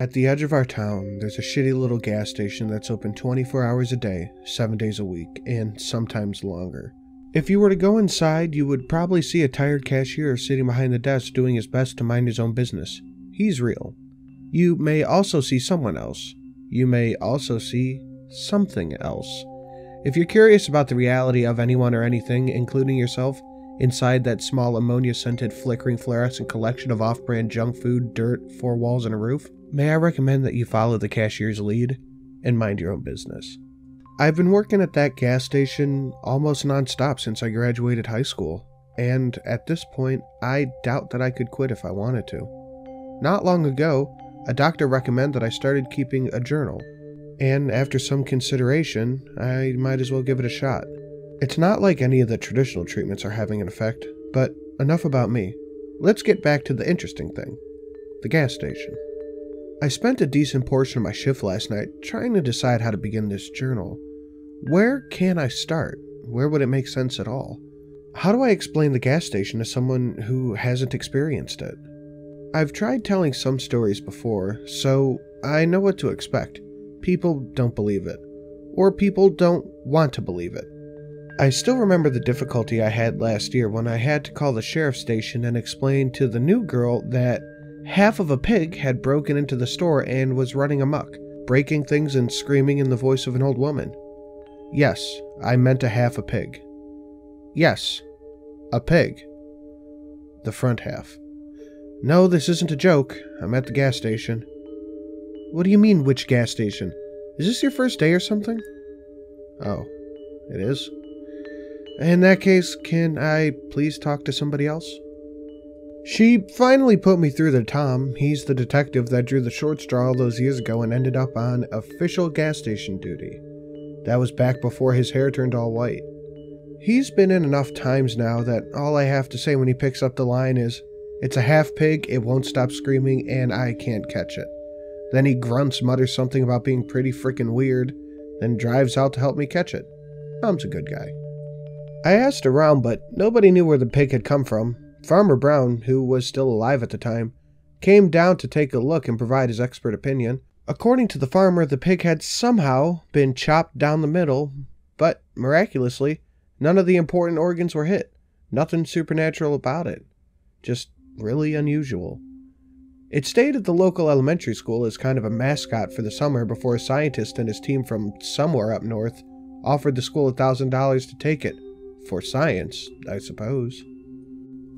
At the edge of our town, there's a shitty little gas station that's open 24 hours a day, 7 days a week, and sometimes longer. If you were to go inside, you would probably see a tired cashier sitting behind the desk doing his best to mind his own business. He's real. You may also see someone else. You may also see something else. If you're curious about the reality of anyone or anything, including yourself, inside that small ammonia-scented flickering fluorescent collection of off-brand junk food, dirt, 4 walls, and a roof, may I recommend that you follow the cashier's lead and mind your own business. I've been working at that gas station almost non-stop since I graduated high school, and at this point, I doubt that I could quit if I wanted to. Not long ago, a doctor recommended I started keeping a journal, and after some consideration, I might as well give it a shot. It's not like any of the traditional treatments are having an effect, but enough about me. Let's get back to the interesting thing, the gas station. I spent a decent portion of my shift last night trying to decide how to begin this journal. Where can I start? Where would it make sense at all? How do I explain the gas station to someone who hasn't experienced it? I've tried telling some stories before, so I know what to expect. People don't believe it, or people don't want to believe it. I still remember the difficulty I had last year when I had to call the sheriff's station and explain to the new girl that half of a pig had broken into the store and was running amok, breaking things and screaming in the voice of an old woman. Yes, I meant a half a pig. Yes, a pig. The front half. No, this isn't a joke. I'm at the gas station. What do you mean, which gas station? Is this your first day or something? Oh, it is? In that case, can I please talk to somebody else? She finally put me through to Tom. He's the detective that drew the short straw all those years ago and ended up on official gas station duty. That was back before his hair turned all white. He's been in enough times now that all I have to say when he picks up the line is, "It's a half pig, it won't stop screaming, and I can't catch it." Then he grunts, mutters something about being pretty freaking weird, then drives out to help me catch it. Tom's a good guy. I asked around, but nobody knew where the pig had come from. Farmer Brown, who was still alive at the time, came down to take a look and provide his expert opinion. According to the farmer, the pig had somehow been chopped down the middle, but miraculously, none of the important organs were hit. Nothing supernatural about it. Just really unusual. It stayed at the local elementary school as kind of a mascot for the summer before a scientist and his team from somewhere up north offered the school $1,000 to take it. For science, I suppose.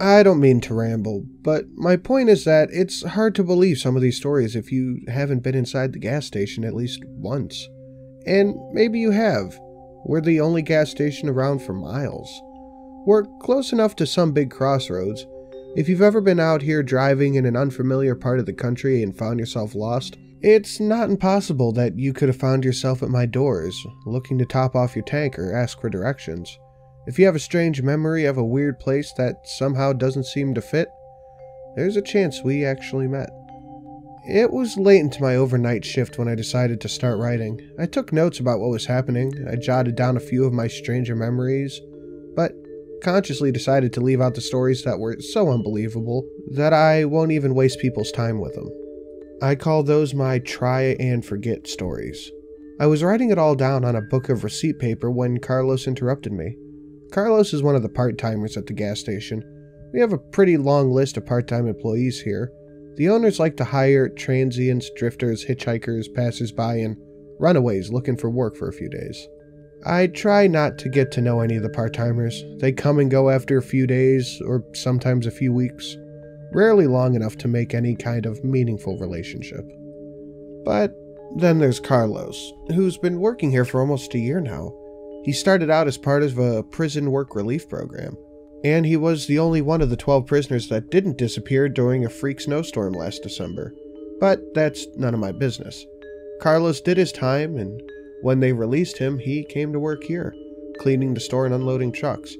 I don't mean to ramble, but my point is that it's hard to believe some of these stories if you haven't been inside the gas station at least once. And maybe you have. We're the only gas station around for miles. We're close enough to some big crossroads. If you've ever been out here driving in an unfamiliar part of the country and found yourself lost, it's not impossible that you could have found yourself at my doors, looking to top off your tank or ask for directions. If you have a strange memory of a weird place that somehow doesn't seem to fit, there's a chance we actually met. It was late into my overnight shift when I decided to start writing. I took notes about what was happening, I jotted down a few of my stranger memories, but consciously decided to leave out the stories that were so unbelievable that I won't even waste people's time with them. I call those my try and forget stories. I was writing it all down on a book of receipt paper when Carlos interrupted me. Carlos is one of the part-timers at the gas station. We have a pretty long list of part-time employees here. The owners like to hire transients, drifters, hitchhikers, passers-by, and runaways looking for work for a few days. I try not to get to know any of the part-timers. They come and go after a few days, or sometimes a few weeks. Rarely long enough to make any kind of meaningful relationship. But then there's Carlos, who's been working here for almost a year now. He started out as part of a prison work relief program, and he was the only one of the 12 prisoners that didn't disappear during a freak snowstorm last December. But that's none of my business. Carlos did his time, and when they released him, he came to work here, cleaning the store and unloading trucks.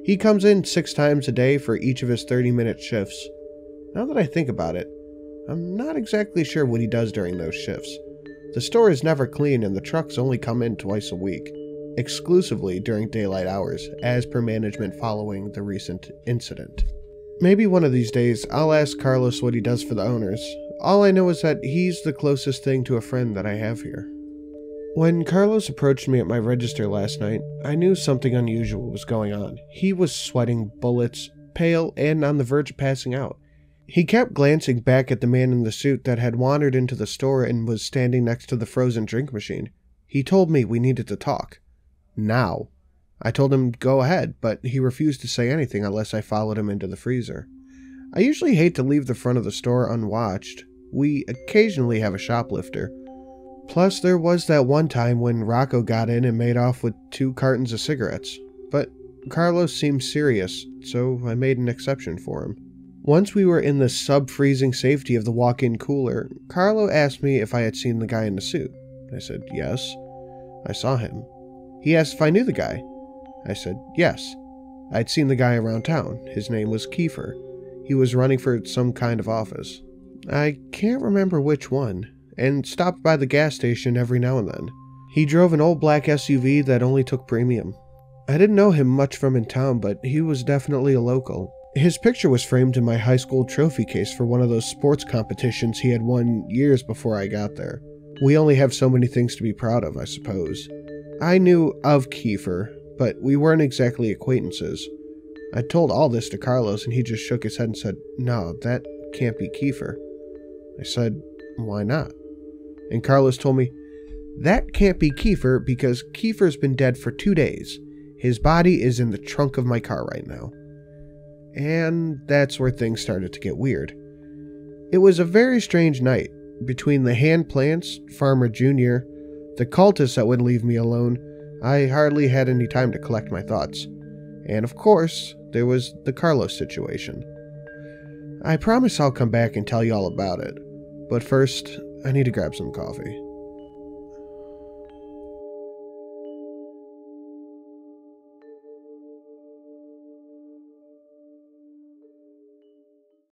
He comes in 6 times a day for each of his 30-minute shifts. Now that I think about it, I'm not exactly sure what he does during those shifts. The store is never clean and the trucks only come in twice a week, exclusively during daylight hours, as per management following the recent incident. Maybe one of these days I'll ask Carlos what he does for the owners, All I know is that he's the closest thing to a friend that I have here. When Carlos approached me at my register last night, I knew something unusual was going on. He was sweating bullets, pale, and on the verge of passing out. He kept glancing back at the man in the suit that had wandered into the store and was standing next to the frozen drink machine. He told me we needed to talk. Now. I told him go ahead, but he refused to say anything unless I followed him into the freezer. I usually hate to leave the front of the store unwatched. We occasionally have a shoplifter. Plus, there was that one time when Rocco got in and made off with 2 cartons of cigarettes. But Carlos seemed serious, so I made an exception for him. Once we were in the sub-freezing safety of the walk-in cooler, Carlo asked me if I had seen the guy in the suit. I said, yes. I saw him. He asked if I knew the guy. I said, yes. I'd seen the guy around town. His name was Kiefer. He was running for some kind of office. I can't remember which one, and stopped by the gas station every now and then. He drove an old black SUV that only took premium. I didn't know him much from in town, but he was definitely a local. His picture was framed in my high school trophy case for one of those sports competitions he had won years before I got there. We only have so many things to be proud of, I suppose. I knew of Kiefer, but we weren't exactly acquaintances. I told all this to Carlos and he just shook his head and said, no, that can't be Kiefer. I said, why not? And Carlos told me, that can't be Kiefer because Kiefer's been dead for 2 days. His body is in the trunk of my car right now. And that's where things started to get weird. It was a very strange night. Between the hand plants, Farmer Jr., the cultists that wouldn't leave me alone, I hardly had any time to collect my thoughts. And of course, there was the Carlos situation. I promise I'll come back and tell you all about it. But first, I need to grab some coffee.